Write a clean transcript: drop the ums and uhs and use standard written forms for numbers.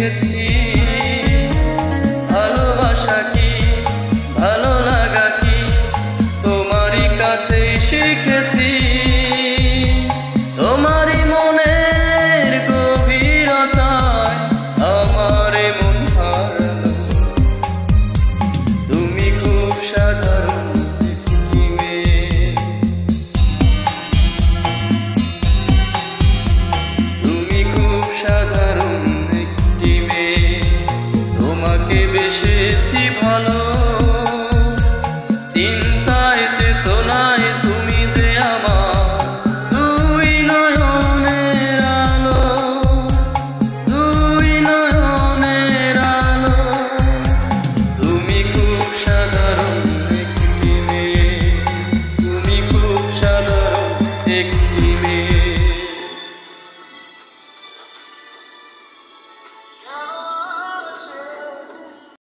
দেখেছি ভালোবাসা কি ভালো লাগা কি তোমারই কাছেই শিখেছি তোমারই মনের গভীরতায় আমার মন হারালো তুমি খুব সাধারণ একটি মেয়ে তুমি খুব সাধারণ একটি মেয়ে তোমাকে বেসেছি ভালো চিন্তায় চেতনায় তুমি যে আমার দুই নয়নের আলো দুই নয়নের আলো তুমি খুব সাধারণ একটি মেয়ে তুমি খুব সাধারণ একটি মেয়ে